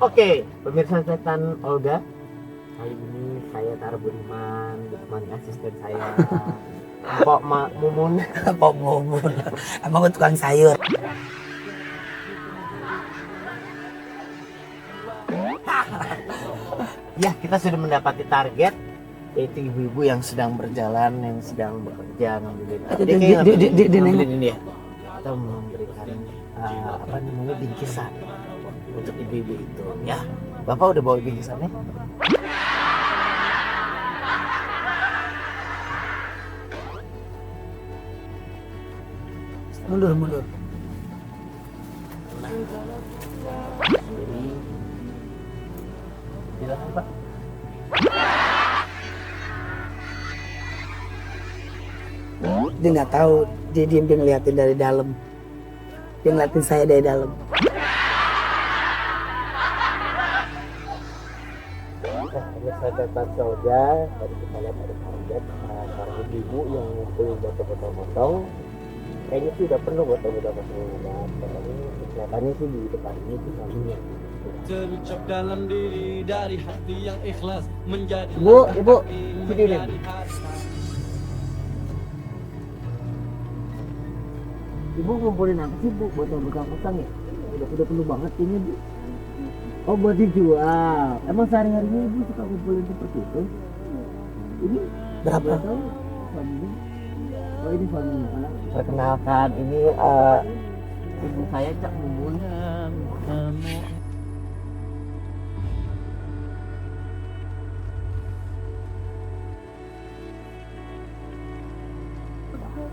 Oke, pemirsa setan Olga. Kali ini saya Tara Budiman ditemani asisten saya. Pok Mumun. Pok Mumun. Emang gue tukang sayur. Ya, kita sudah mendapati target, yaitu ibu-ibu yang sedang berjalan, yang sedang bekerja ngambilin. Dia ngambilin ini ya. Kita memberikan bingkisan untuk ibu-ibu itu. Ya, Bapak udah bawa bingkisannya? Mundur. Jadi, silakan Pak. Dia nggak tahu, dia diem ngeliatin dari dalam. Dia ngeliatin saya dari dalam. Saya dapat saja, tadi kita lihat ada target seorang ibu yang ngumpulin botol-botol motong. Kayaknya sih udah penuh botol-botol motong. Kelihatannya sih di depan ini sih kaminya. Terucap dalam diri dari hati yang ikhlas menjadi Ibu, video ini. Ibu ngumpulin apa sih Bu? Botol-botol motong ya? Udah penuh banget ini Bu. Oh, buat dijual. Emang sehari-harinya Ibu suka kumpulin seperti itu? Ini Berapa? Family. Oh, ini family. Perkenalkan, ini ibu saya Cak Mumun.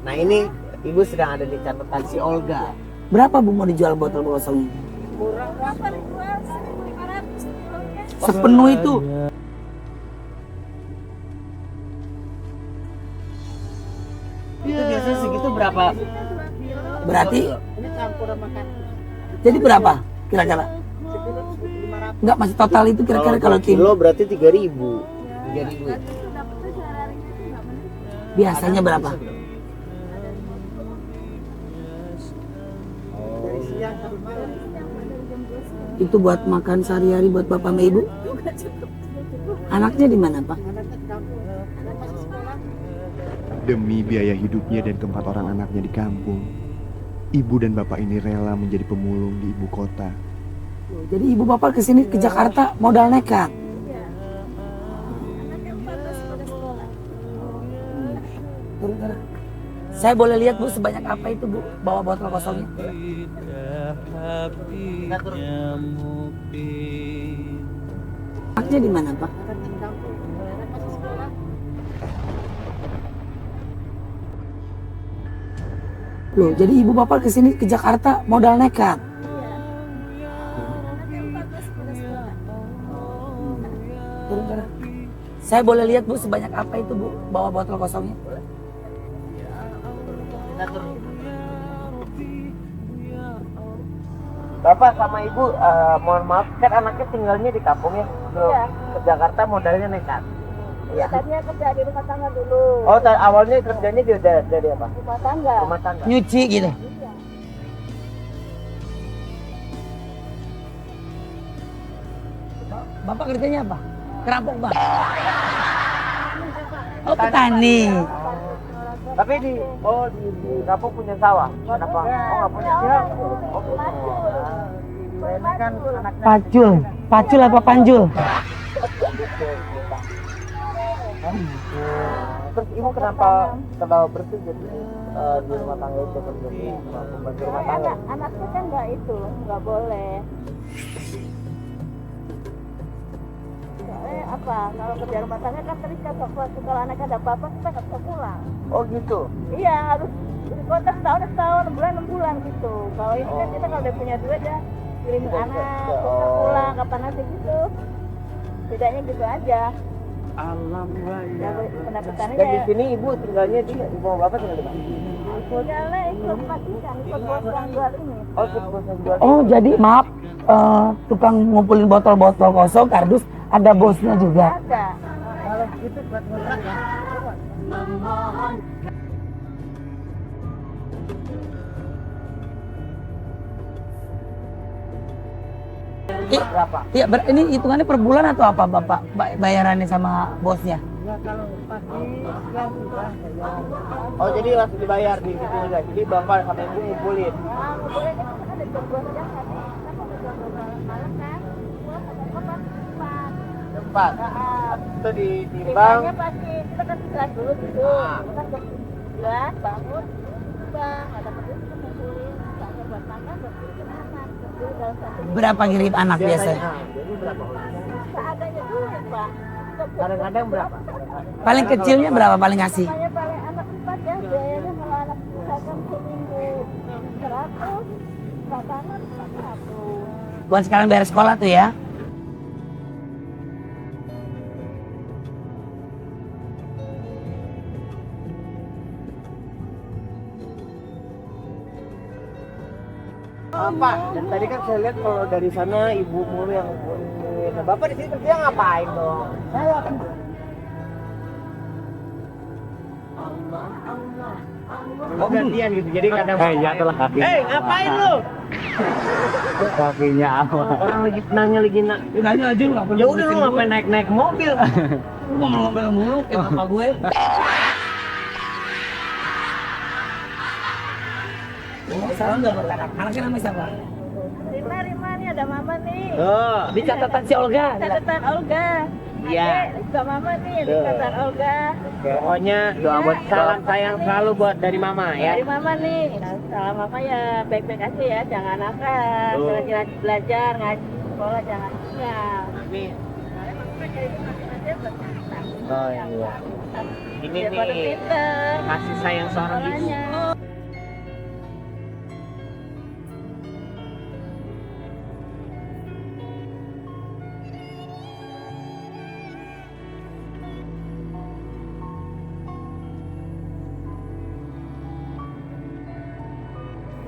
Nah, ini ibu sedang ada di catatan si Olga. Berapa Bu mau dijual botol kosong? Kurang berapa dijual? 1.500 kilognya. Sepenuh itu. Itu biasanya segitu berapa? Berarti Ini campur sama kan. jadi berapa kira-kira? Sekilo 1.500. Enggak, masih total itu kira-kira kalau kilo kilo. berarti 3.000. 3.000. Berarti itu dapetnya sehari-harinya itu nggak menentu. Biasanya berapa? Dari siang sampai malam. Itu buat makan sehari-hari buat bapak sama ibu? Nggak cukup. Anaknya di mana Pak? Anaknya di kampung. Anak masih sekolah. Demi biaya hidupnya dan keempat orang anaknya di kampung, ibu dan bapak ini rela menjadi pemulung di ibu kota. Jadi ibu bapak kesini ke Jakarta modal nekat. Iya. Anaknya 14 pada sekolah. Saya boleh lihat Bu sebanyak apa itu Bu bawa botol kosongnya? Anaknya di mana Pak? Anaknya di kampung. Anak masih sekolah. Loh, jadi ibu bapak kesini ke Jakarta modal nekat. Iya. Anaknya 14 pada sekolah. Saya boleh lihat Bu sebanyak apa itu Bu bawa botol kosongnya? Bapak sama Ibu, mohon maaf, kan anaknya tinggalnya di kampung ya? Iya. Ke Jakarta modalnya nekat. Ya, tadinya kerja di rumah tangga dulu. Oh, awalnya kerjanya dia dari apa? Rumah tangga. Rumah tangga. Nyuci gitu. Iya. Bapak kerjanya apa? Kerampok Bang. Oh, petani. Tapi di kampung punya sawah. Kenapa? Oh, nggak punya sawah. Oh, punya. Ini kan anak Pacul apa panjul? Terus Ibu kenapa berhenti jadi di rumah tangga itu kerja di pembantu rumah tangga? Anaknya kan nggak boleh. Soalnya apa? Kalau kerja rumah tangga kan terikat waktu kalau anak ada apa-apa kita nggak bisa pulang. Oh gitu. Iya harus di kota setahun, 6 bulan, 6 bulan gitu. Kalau ini kan kita kalau udah punya duit ya kirim anak, kita pulang kapan aja gitu. Bedanya gitu aja. Ya, pendapatannya Dan di sini Ibu tinggalnya Ibu sama Bapak tinggal di mana? tinggalnya ikut majikan, ikut bos yang jual ini. Oh, ikut jual. Oh, jadi maaf, tukang ngumpulin botol-botol kosong kardus ada bosnya juga. Ada. Kalau itu buat ngontrak ya. berapa? Iya, ini hitungannya per bulan atau apa Bapak bayarannya sama bosnya? Ya kalau pasti sekian juga. Oh jadi langsung dibayar di situ juga. Jadi bapak sama ibu ngumpulin. Ah, boleh kan ada jam 2 siang tadi. Kan ada jam 2 malam kan. Gua sama bapak cepat. Cepat. Itu ditimbang. Timbangnya pasti kita kan istirahat dulu gitu. Kita kan jam 9 bangun, timbang, ada peduli kita ngumpulin. Misalnya buat makan, buat bikin anak. Jadi dalam satu minggu Berapa kirim anak biasa? Jadi berapa? seadanya dulu pak. Kadang-kadang berapa? Paling kecilnya berapa paling ngasih? Makanya paling anak 4 ya, biayanya kalau anak misalkan seminggu 100, makanan 400. Buat sekarang bayar sekolah tuh ya? Pak, dan tadi kan saya lihat kalau dari sana ibu mulu yang ngumpulin. Nah, bapak di sini kerja ngapain dong? Saya akan Oh gantian gitu, jadi kadang ya telah kaki. ngapain lu? Kakinya apa? Orang lagi tenangnya lagi nak. nanya aja lu Ya udah lu ngapain naik mobil? Lu mau ngomel mulu kayak bapak gue. Salah nggak buat anak? Anaknya namanya siapa? Rima nih ada mama nih. Oh, Di catatan si Olga. Catatan Olga. Iya. Adik, juga mama nih di catatan Olga. pokoknya doa buat salam sayang selalu buat dari mama ya. Dari mama nih. Nah, salam mama ya baik-baik aja ya, jangan nakal. Oh. Rajin belajar, ngaji sekolah jangan tinggal. Amin. Soalnya mama kan dari masing-masing buat kita. Oh iya. Ini Biar pada nih pinter. kasih sayang seorang ibu. Sekolahnya.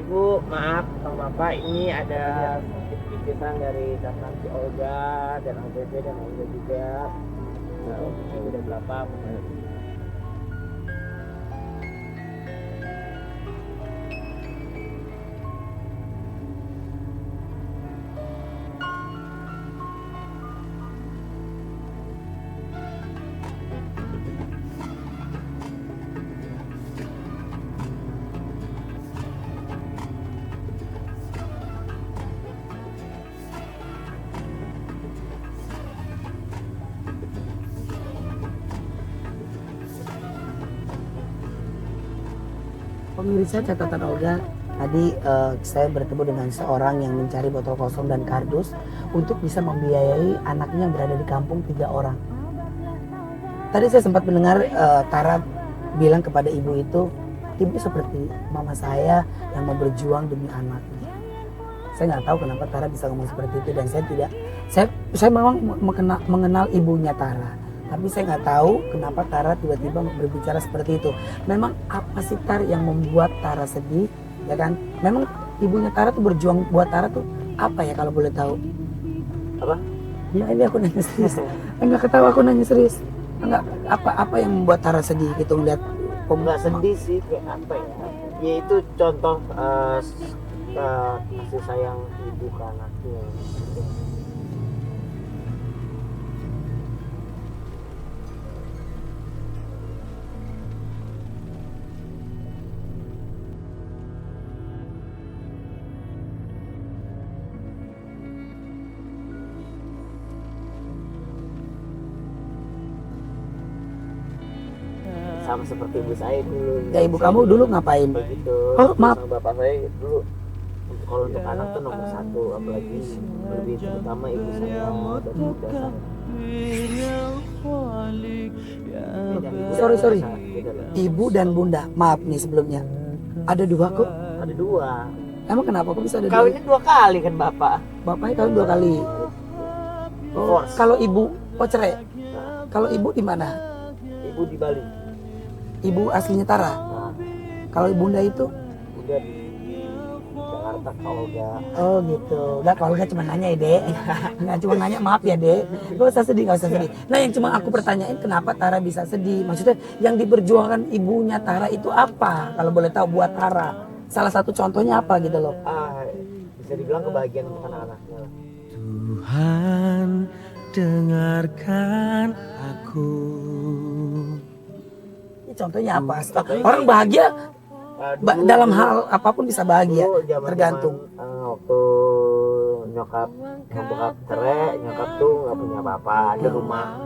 Ibu, maaf sama bapak, ini ada sedikit bingkisan dari datang si Olga dan ABB dan Olga juga. Nah, udah berapa? Pemirsa catatan Olga, tadi saya bertemu dengan seorang yang mencari botol kosong dan kardus untuk bisa membiayai anaknya yang berada di kampung 3 orang. Tadi saya sempat mendengar Tara bilang kepada ibu itu, ibu seperti mama saya yang mau berjuang demi anaknya. Saya nggak tahu kenapa Tara bisa ngomong seperti itu dan saya memang mengenal ibunya Tara. Tapi saya nggak tahu kenapa Tara tiba-tiba berbicara seperti itu. Memang apa sih Tara yang membuat Tara sedih, ya kan? Memang ibunya Tara tuh berjuang buat Tara tuh apa ya kalau boleh tahu? Apa? Ya ini aku nanya serius. Enggak ketawa, aku nanya serius. Enggak apa yang membuat Tara sedih gitu ngeliat Nggak sedih sih, kayak apa ya? Ya itu contoh kasih sayang ibu ke anaknya. Sama seperti ibu saya dulu. Ya ibu kamu dulu ngapain? Begitu. Oh, maaf. Sama bapak saya dulu. Kalau untuk anak tuh nomor 1, apalagi lebih terutama ibu saya dan ibu saya. Sorry. Ibu dan bunda, maaf nih sebelumnya. Ada 2 kok. Ada 2. Emang kenapa kok bisa ada 2? Kawinnya 2 kali kan bapak. Bapaknya kawin 2 kali. Oh, Force. kalau ibu, cerai. Kalau ibu di mana? Ibu di Bali. Ibu aslinya Tara. Nah, Kalau bunda itu? udah di Jakarta kalau udah. Oh gitu. Udah kalau nggak cuma nanya ya dek. Nggak cuma nanya, maaf ya dek. Gak usah sedih. Nah yang cuma aku pertanyain kenapa Tara bisa sedih. Maksudnya yang diperjuangkan ibunya Tara itu apa? Kalau boleh tahu buat Tara. Salah satu contohnya apa gitu loh. Bisa dibilang kebahagiaan untuk anak-anaknya lah. Tuhan, dengarkan aku. Ini contohnya apa? Orang bahagia dalam hal apapun bisa bahagia, tergantung. Waktu nyokap cerai, nyokap tuh nggak punya apa-apa, ada rumah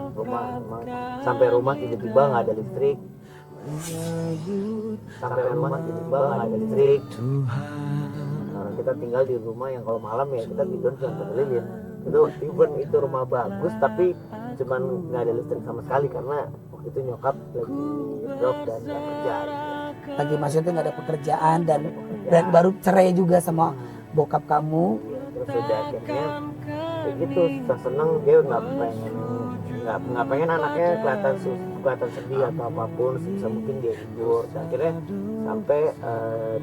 sampai rumah tiba-tiba nggak ada listrik, kita tinggal di rumah yang kalau malam ya kita tidur cuma lilin. Itu even itu rumah bagus tapi cuman nggak ada listrik sama sekali karena waktu itu nyokap lagi drop dan nggak kerja. Lagi maksudnya nggak ada pekerjaan dan baru cerai juga sama bokap kamu. Terus udah akhirnya kayak gitu, susah seneng dia nggak pengen anaknya kelihatan sedih atau apapun, sebisa mungkin dia hibur. Dan akhirnya sampai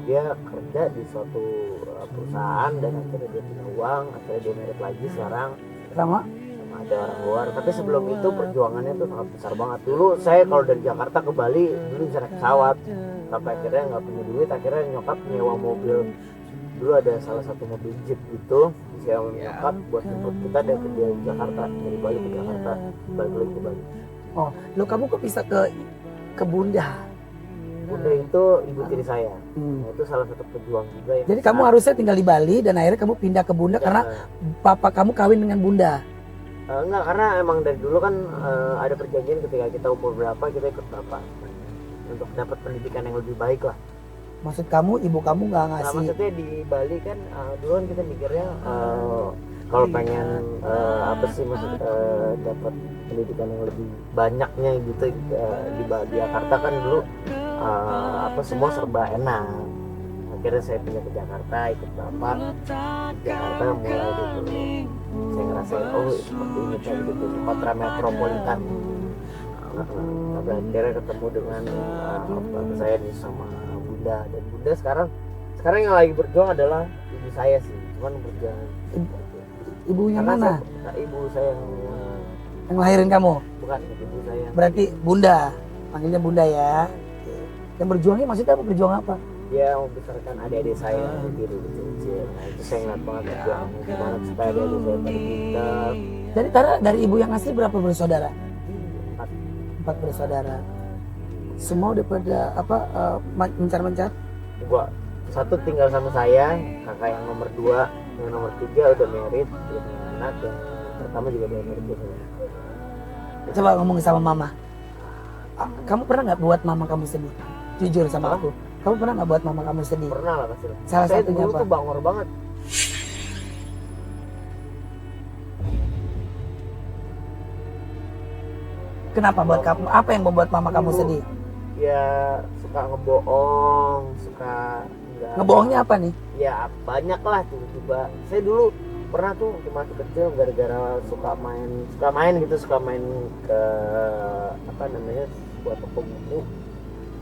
dia kerja di suatu perusahaan dan akhirnya dia punya uang, akhirnya dia married lagi sekarang Sama ada orang luar. Tapi sebelum itu perjuangannya tuh sangat besar banget. Dulu saya kalau dari Jakarta ke Bali dulu bisa naik pesawat, sampai akhirnya nggak punya duit, akhirnya nyokap nyewa mobil. Dulu ada salah satu mobil jeep gitu disewa nyokap buat jemput kita dari Jakarta, dari Bali ke Jakarta, balik lagi ke Bali. oh, lo kamu kok bisa ke Bunda? Bunda itu ibu tiri saya. Nah, itu salah satu pejuang juga yang Jadi kamu harusnya tinggal di Bali dan akhirnya kamu pindah ke Bunda karena papa kamu kawin dengan Bunda. enggak, karena emang dari dulu kan ada perjanjian ketika kita umur berapa kita ikut bapak untuk dapat pendidikan yang lebih baik lah. Maksud kamu ibu kamu nggak Nah, ngasih? maksudnya di Bali kan dulu kan kita mikirnya kalau pengen apa sih maksud dapat pendidikan yang lebih banyaknya gitu di Jakarta kan dulu apa semua serba enak. Akhirnya saya pindah ke Jakarta ikut bapak. Di Jakarta mulai gitu saya ngerasain seperti ini kayak gitu kota metropolitan. Tapi akhirnya ketemu dengan saya nih sama Bunda, dan Bunda sekarang yang lagi berjuang adalah ibu saya sih, cuman berjuang Ibu yang mana? Ibu saya Yang lahirin kamu? bukan ibu saya. Berarti Bunda, panggilnya Bunda ya. Yang berjuangnya maksudnya apa? Berjuang apa? Dia membesarkan adik-adik saya yang diri kecil. Nah itu saya ngeliat banget berjuangnya gimana supaya adik-adik saya pada pintar. Jadi Tara dari ibu yang asli berapa bersaudara? 4. 4 bersaudara. Semua udah pada apa mencar-mencar? Gua satu tinggal sama saya, kakak yang nomor 2, yang nomor 3 udah married, dia punya anak, yang pertama juga udah married juga. Coba ngomong sama mama. Kamu pernah nggak buat mama kamu sedih? Jujur sama aku. Kamu pernah nggak buat mama kamu sedih? Pernah lah pasti. Salah Saya satunya dulu apa? tuh bangor banget. Kenapa buat kamu? Apa yang membuat mama kamu Dulu. sedih? Ya suka ngebohong, suka enggak. Ngebohongnya apa nih? Ya banyak lah tiba-tiba. Saya dulu pernah tuh waktu masih kecil gara-gara suka main ke apa namanya buat toko buku,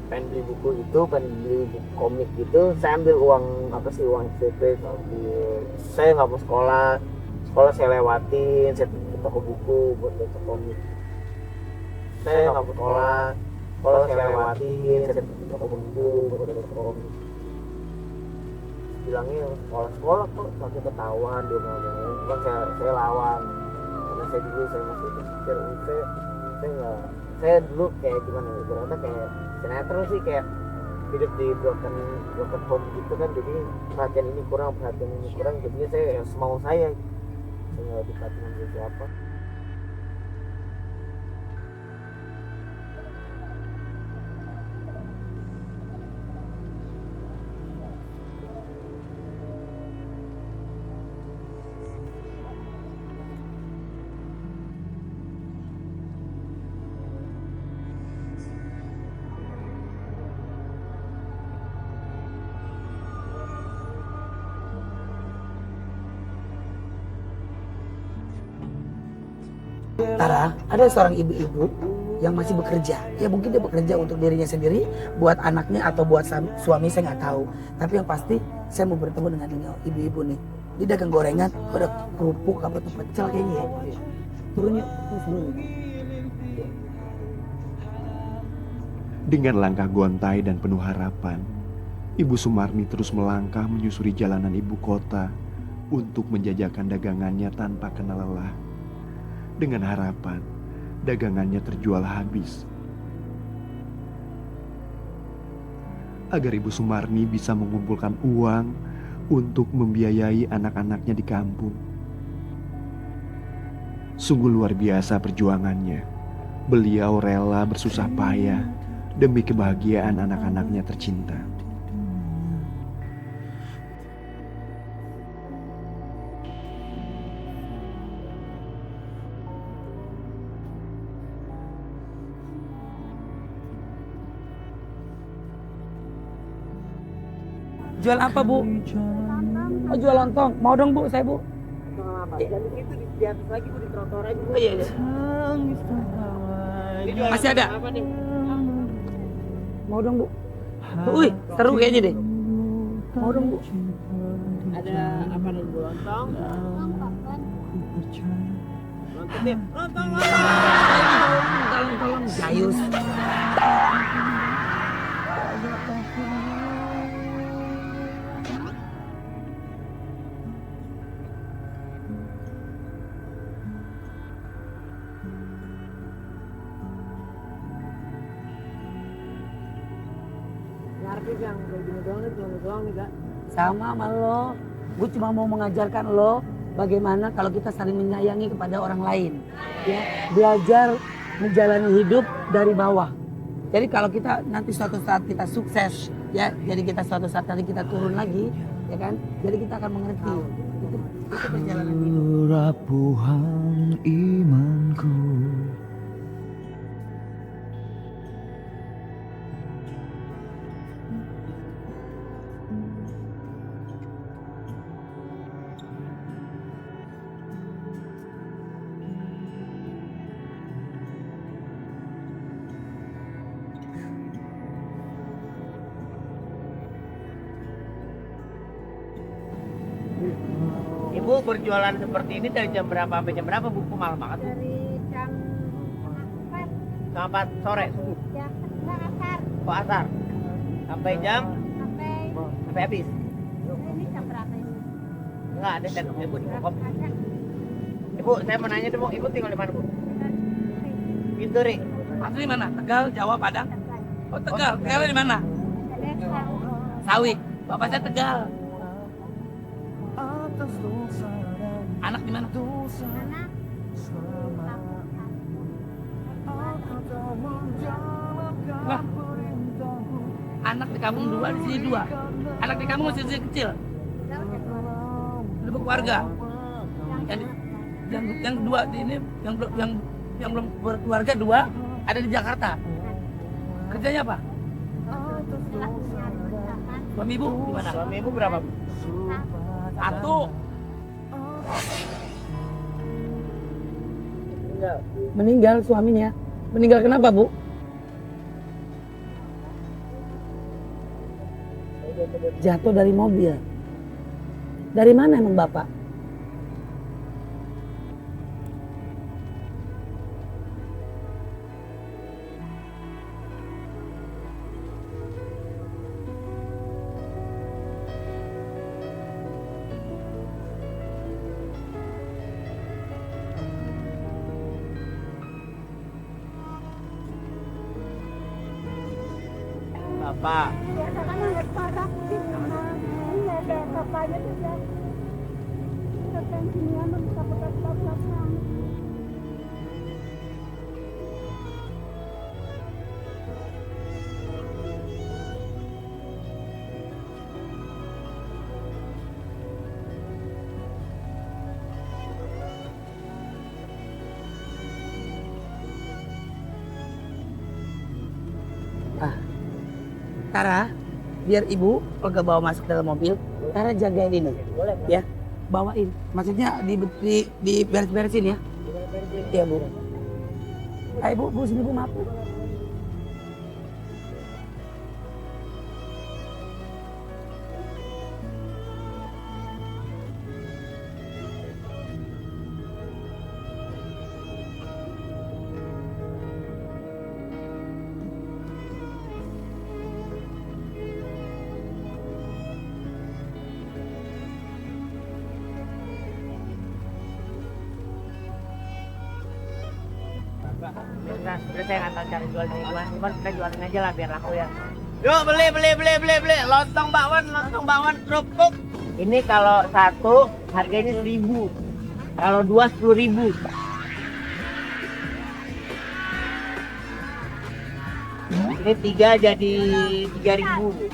pengen beli buku itu, pengen beli buku komik gitu. Saya ambil uang SPP, saya nggak mau sekolah saya lewatin, saya ke toko buku buat baca komik. Saya nggak mau sekolah saya lewatin, saya ke toko buku buat baca komik. Bilangnya sekolah kok sampai ketahuan, dia ngomong kan saya lawan karena saya masih berpikir saya dulu kayak gimana ya, berarti kayak sinetron sih, kayak hidup di broken home gitu kan, jadi perhatian ini kurang jadinya saya semau saya nggak diperhatiin sama siapa. Tara, ada seorang ibu-ibu yang masih bekerja. Ya mungkin dia bekerja untuk dirinya sendiri, buat anaknya atau buat suami, saya nggak tahu. Tapi yang pasti saya mau bertemu dengan ini ibu-ibu nih. Dia dagang gorengan, ada kerupuk apa tuh pecel kayaknya ya. Turun yuk, turun. Dengan langkah gontai dan penuh harapan, Ibu Sumarni terus melangkah menyusuri jalanan ibu kota untuk menjajakan dagangannya tanpa kenal lelah, dengan harapan dagangannya terjual habis. Agar Ibu Sumarni bisa mengumpulkan uang untuk membiayai anak-anaknya di kampung. Sungguh luar biasa perjuangannya. Beliau rela bersusah payah demi kebahagiaan anak-anaknya tercinta. Jual apa, Bu? Oh, jual lontong. Mau dong, Bu, saya, Bu. Di atas lagi Bu, di trotoar aja Bu. Oh, iya, iya. Masih ada? Apa nih? Mau dong, Bu. Wih, seru kayaknya deh. Mau dong, Bu. Ada apa nih Bu? Lontong? Lontong Bib. Lontong. Tolong, Jayus. Yang kayak gini doang nih, cuma doang nih Kak. Sama sama lo. Gue cuma mau mengajarkan lo bagaimana kalau kita saling menyayangi kepada orang lain. Ya, belajar menjalani hidup dari bawah. Jadi kalau kita nanti suatu saat kita sukses, ya, jadi kita suatu saat nanti kita turun lagi, ya kan? Jadi kita akan mengerti. Itu perjalanan hidup. Kerapuhan imanku. Ibu berjualan seperti ini dari jam berapa sampai jam berapa Bu? Kok malam banget Bu? Dari jam 4 Jam 4 sore subuh. jam asar Kok asar? Sampai jam sampai habis. ini jam berapa ini? Enggak ada stand Ibu di Kokom. Ada. Ibu, saya mau nanya deh Bu, Ibu tinggal di mana Bu? Binturi. Asli mana? Tegal, Jawa, Padang? Oh, Tegal. Tegal di mana? Sawi. Bapak saya Tegal. Anak di mana? Wah. Anak di kampung dua, di sini dua. Anak di kampung masih kecil. Udah berkeluarga. Yang dua di ini, yang belum berkeluarga dua ada di Jakarta. Kerjanya apa? Suami ibu di mana? Suami Ibu berapa Bu? Satu. Meninggal suaminya. Meninggal kenapa, Bu? Jatuh dari mobil. Dari mana emang Bapak? Bapak. Biasa kan ngeliat parah sih sama ini ada bapaknya tuh ya. Ketensinya bisa pekat-pekatan. Tara, biar ibu kalau nggak bawa masuk dalam mobil, Tara jagain ini. Boleh Bu. Ya, bawain. Maksudnya di beres-beresin ya. Iya, Bu. Ayo, Bu, sini Bu, maaf. Bu. Terus saya nggak tahu cara jualnya gimana, cuman kita jualin aja lah biar laku ya. Yuk beli. Lontong bakwan kerupuk. Ini kalau satu harganya 1.000. Kalau dua 10.000. Ini 3 jadi 3.000.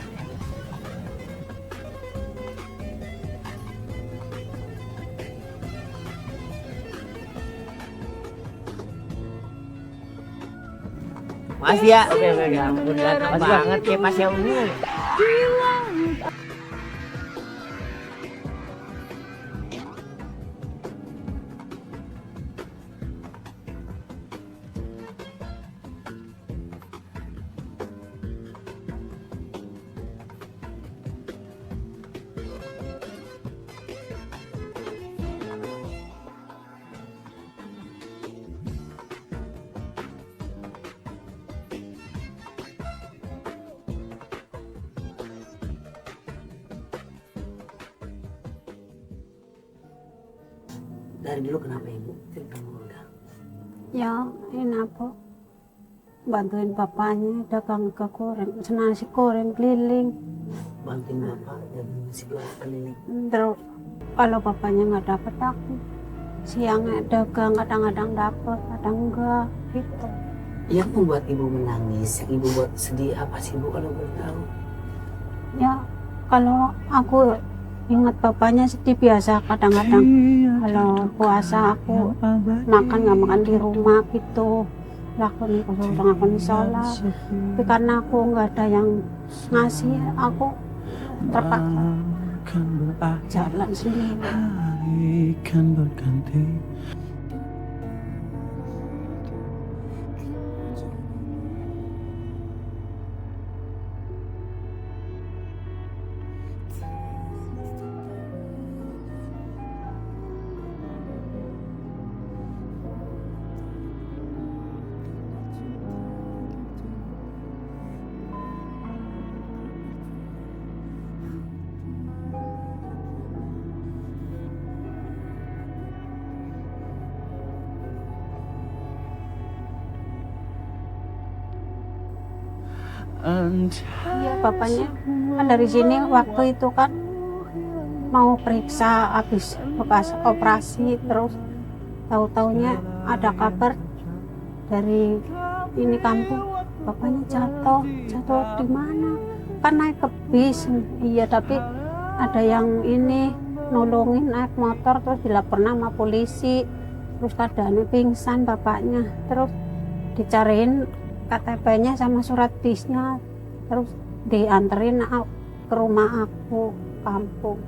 Makasih ya. Oke, alhamdulillah Banget ya Mas ya Ungu. Dari dulu kenapa ibu? Cerita Olga. Ya ini apa, bantuin bapaknya dagang ke goreng, nasi goreng keliling. Bantuin bapak dan nasi goreng keliling. Terus kalau bapaknya nggak dapat aku siangnya dagang, kadang-kadang dapat kadang enggak gitu. Yang membuat ibu menangis, yang ibu buat sedih apa sih ibu kalau boleh tahu? Ya kalau aku ingat bapaknya sedih biasa, kadang-kadang kalau puasa aku makan nggak makan di rumah gitu, lakoni aku sholat, tapi karena aku nggak ada yang ngasih, aku terpaksa jalan sendiri. Hari kan berganti. Iya bapaknya kan dari sini waktu itu kan mau periksa habis bekas operasi, terus tahu-taunya ada kabar dari ini kampung bapaknya jatuh di mana, kan naik ke bis. Iya tapi ada yang ini nolongin naik motor, terus dilapor nama polisi, terus keadaannya pingsan bapaknya, terus dicariin KTP-nya sama surat bisnya, terus dianterin ke rumah aku kampung.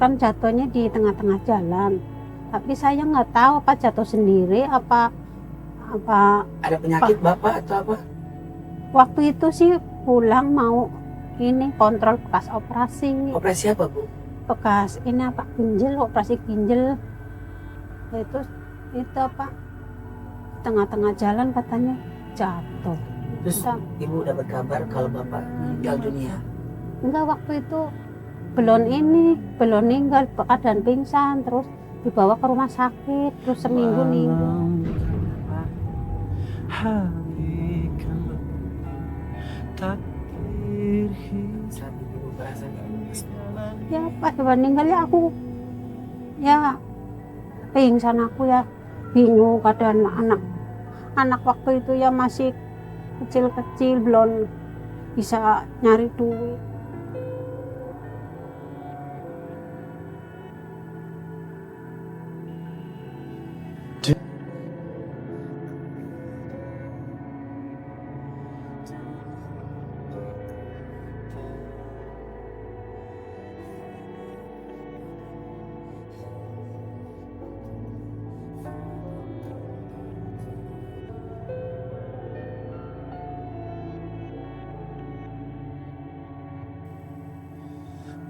Kan jatuhnya di tengah-tengah jalan, tapi saya nggak tahu apa jatuh sendiri apa Ada penyakit bapak atau apa? waktu itu sih pulang mau ini kontrol bekas operasi. Operasi apa bu? Bekas ini apa ginjal, operasi ginjal. Itu apa tengah-tengah jalan katanya jatuh. Terus ibu dapat kabar kalau bapak meninggal dunia? Enggak, waktu itu belum meninggal, keadaan pingsan, terus dibawa ke rumah sakit, terus seminggu meninggal. Hari kan berganti, takdir hidup. Saat ibu merasa Ya pas meninggal ya aku ya pingsan, aku ya bingung, keadaan anak waktu itu ya masih kecil-kecil, belum bisa nyari duit.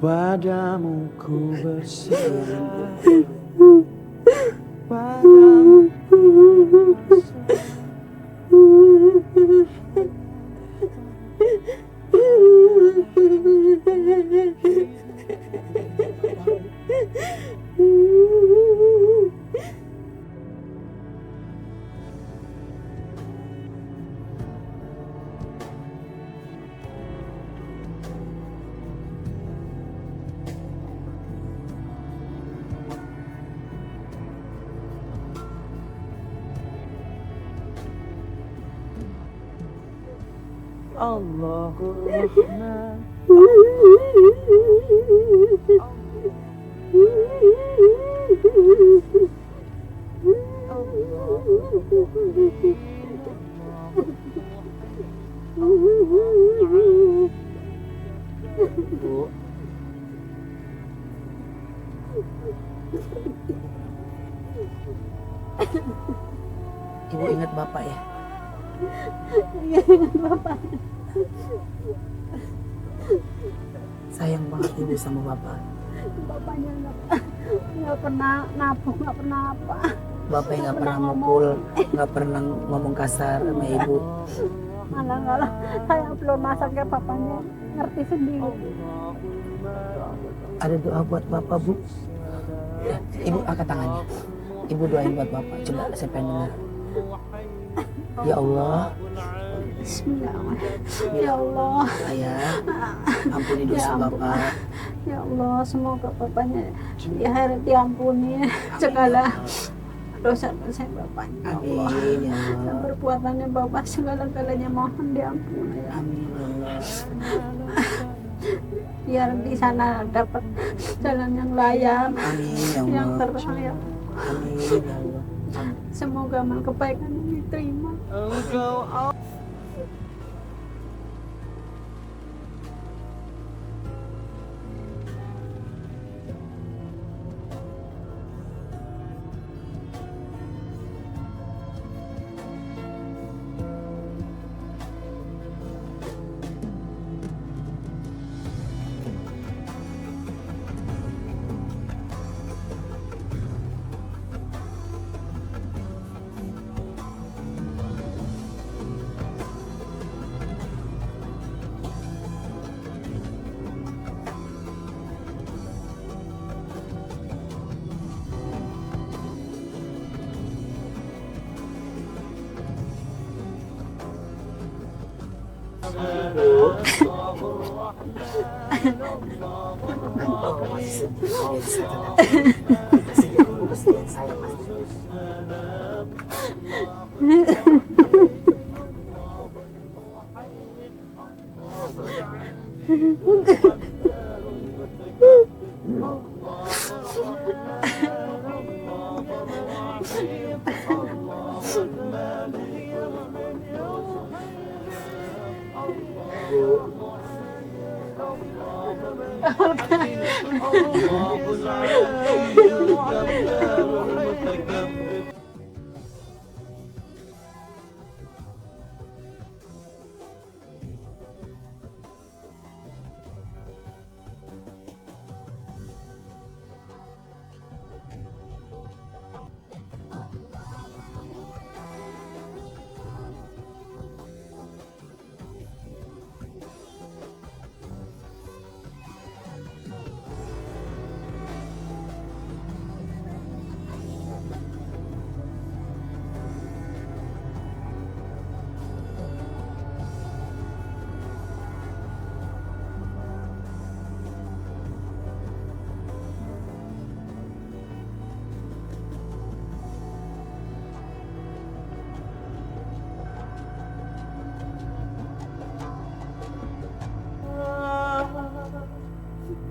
Padamu ku berserah, padamu ku berserah. Allahumma Bu, Ibu ingat bapak ya? Iya, ingat bapak. Sayang banget ibu sama bapak. Bapaknya nggak pernah nabung, nggak pernah apa. Bapak yang nggak pernah mukul, nggak pernah ngomong kasar sama ibu. Malah kalau saya belum masak kayak bapaknya ngerti sendiri. Ada doa buat bapak bu? Ya, ibu angkat tangannya. Ibu doain buat bapak. Coba saya pengen dengar. Ya Allah, Bismillahirrahmanirrahim. Ya Allah, ayah, ampuni dosa Ya ampun. bapak. ya Allah, semoga bapaknya di akhirat diampuni segala dosa-dosa bapaknya. Ya Allah. Amin ya Dan Allah. perbuatannya bapak segala-galanya mohon diampuni ya. Amin ya Allah. Biar di sana dapat jalan yang layak, Amin ya yang Allah. terang ya. Amin ya Allah. Semoga amal kebaikan yang diterima. Engkau oh masih sedih. Kasihan ibu, kasihan saya pasti.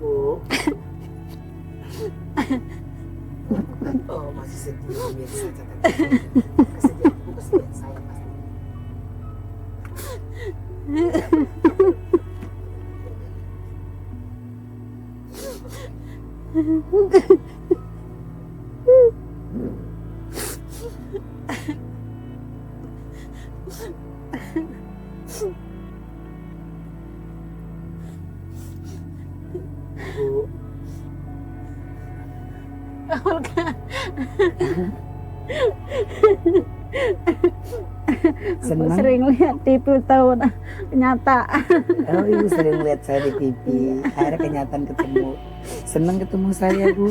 Bu, Bu. Oh masih sedih, biasa saja. Kasihan ibu, kasihan saya pasti. Bu, Aku Senang. sering lihat TV tahun nyata. Oh ibu sering lihat saya di TV. Akhirnya kenyataan ketemu. Senang ketemu saya bu.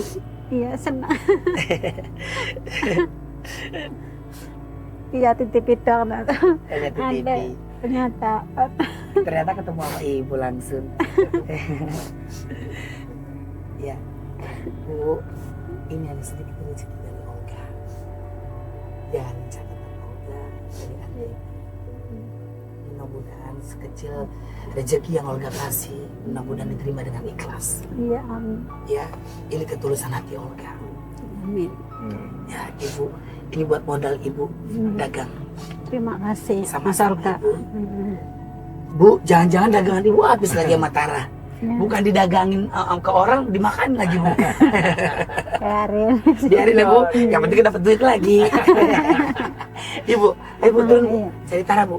Iya, senang. Iya, di TV dong. Lihat di TV. Ada ternyata. Ternyata ketemu sama ibu langsung. Ya, bu, ini ada sedikit rezeki dari Olga. Dan catatan Olga dari adik. mudah-mudahan sekecil rezeki yang Olga kasih mudah-mudahan diterima dengan ikhlas. Iya, amin. Ya, ini ketulusan hati Olga. Amin. Ya, Ibu, ini buat modal Ibu dagang. Terima kasih, Mas Sama-sama, Olga. Ibu. Bu, jangan-jangan dagangan Ibu habis lagi sama Tara. Ya. Bukan didagangin ke orang, dimakan lagi Bu. Biarin. Biarin ya Bu, yang penting dapat duit lagi. Ibu, ayo Bu turun Bu. Iya. Cari Tara Bu.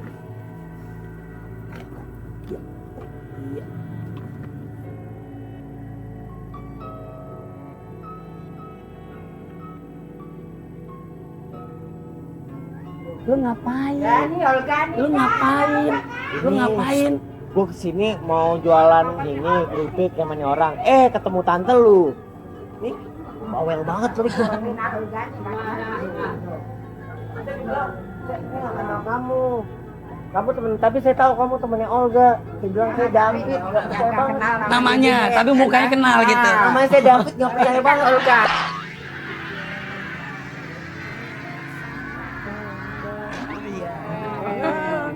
Lu ngapain? Lu ngapain? Lu ngapain? Gue kesini mau jualan ini keripik yang mana orang. Ketemu tante lu. Nih bawel banget lu. Kamu. Kamu temen, tapi saya tahu kamu temennya Olga. Saya bilang saya David, nggak percaya banget. Namanya, tapi mukanya kenal gitu. Namanya saya David, nggak percaya banget Olga.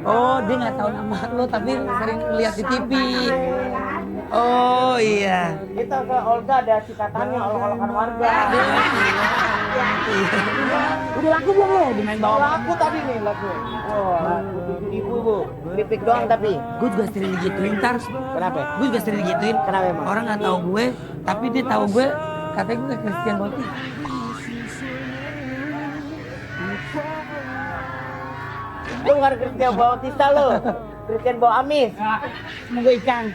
Oh, dia nggak tahu nama lo, tapi sering lihat di TV. Oh iya. Kita ke Olga ada sikatannya, olok-olokan warga. Udah laku belum lo? Dimain bawah. Laku tadi nih laku. Ibu bu, keripik doang tapi. Gue juga sering digituin ntar. Kenapa? Gue juga sering digituin. Kenapa emang? Orang nggak tahu gue, tapi dia tahu gue. Katanya gue Christian Boti. Lu bukan Christian Bautista lu. Christian Bau Amis. Semoga ikan.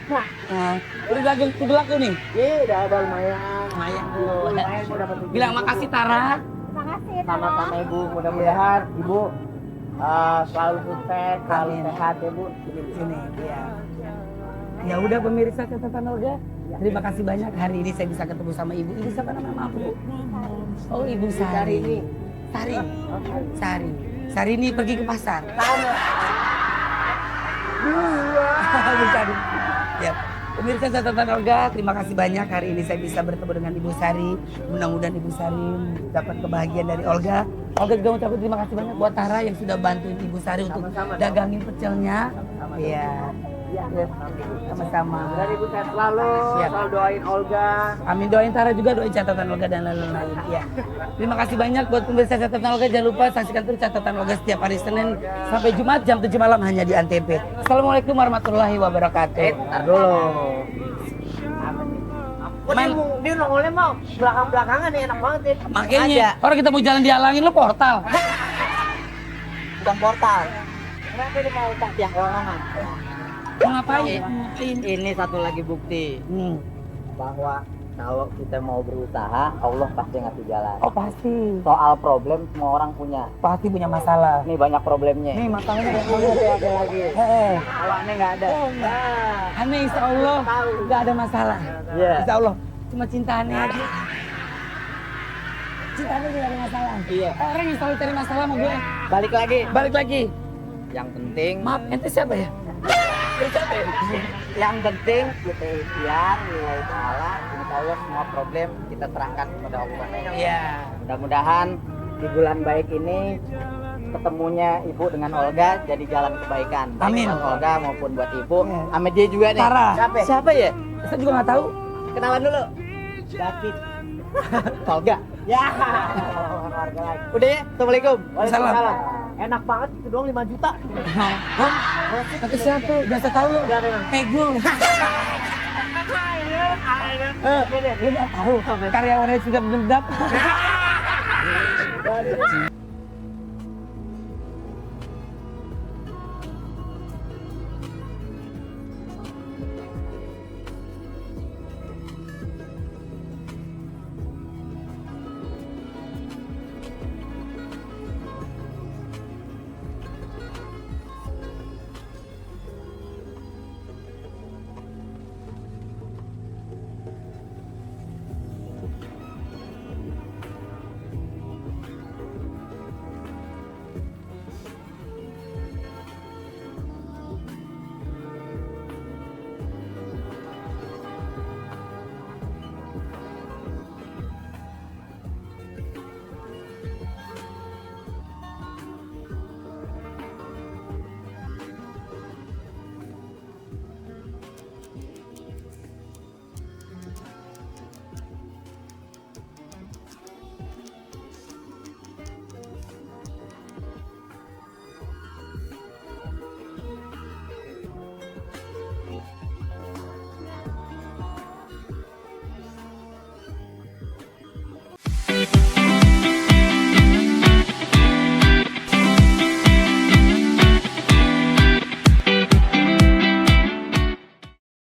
Udah laku nih. Iya, udah ada lumayan. Lumayan. Lumayan gua dapat. Bilang makasih Tara. Makasih. Sama-sama Ibu, mudah-mudahan Ibu selalu sukses, selalu Amin. sehat ya Bu. Sini. Iya. Ya udah pemirsa catatan Olga. Terima kasih banyak hari ini saya bisa ketemu sama Ibu. Ibu siapa namanya maaf Bu? Oh Ibu Sari. Sari. Sari. Sari ini pergi ke pasar. Bukan. Ya. Pemirsa catatan Olga, terima kasih banyak hari ini saya bisa bertemu dengan Ibu Sari. Mudah-mudahan Ibu Sari dapat kebahagiaan dari Olga. Olga juga ucapkan terima kasih banyak buat Tara yang sudah bantuin Ibu Sari untuk dagangin pecelnya. Iya. Ya, sama-sama. Dan Ibu sehat selalu, Siap. selalu doain Olga. Amin, doain Tara juga, doain catatan Olga dan lain-lain. Ya. Terima kasih banyak buat pemirsa catatan Olga. Jangan lupa saksikan terus catatan Olga setiap hari Senin sampai Jumat jam 7 malam hanya di Antv. Assalamualaikum warahmatullahi wabarakatuh. Ntar dulu. Dia nongolnya mau belakang-belakangan nih, enak banget ya. Makanya orang kita mau jalan dihalangin lo portal. Bukan portal. Kenapa dia mau tak tiang golongan? Mau ngapain? Ini satu lagi bukti bahwa kalau kita mau berusaha, Allah pasti ngasih jalan. Oh pasti. Soal problem semua orang punya. Pasti punya masalah. Ini banyak problemnya. Nih masalahnya Ada lagi. Kalau aneh nggak ada. aneh insya Allah nggak ada masalah. Iya. Insya Allah cuma cinta aneh aja. Cinta aneh nggak ada masalah. Iya. Orang yang selalu cari masalah sama gue. Balik lagi. Balik lagi. Yang penting, Maaf, ente siapa ya? yang penting kita ikhtiar, nilai pahala, insya Allah semua problem kita serahkan kepada Allah. Iya. Mudah-mudahan di bulan baik ini ketemunya Ibu dengan Olga jadi jalan kebaikan. Baik Amin. buat Olga maupun buat Ibu. Iya. Sama dia juga nih. Tara. Siapa ya? Saya juga nggak tahu. Kenalan dulu. David. Olga. Ya. Udah ya. Assalamualaikum. Waalaikumsalam. Enak banget itu doang 5 juta. Hah? Tapi siapa? Biasa tahu lo. Ego. Lu nggak tahu karyawannya sudah mendap.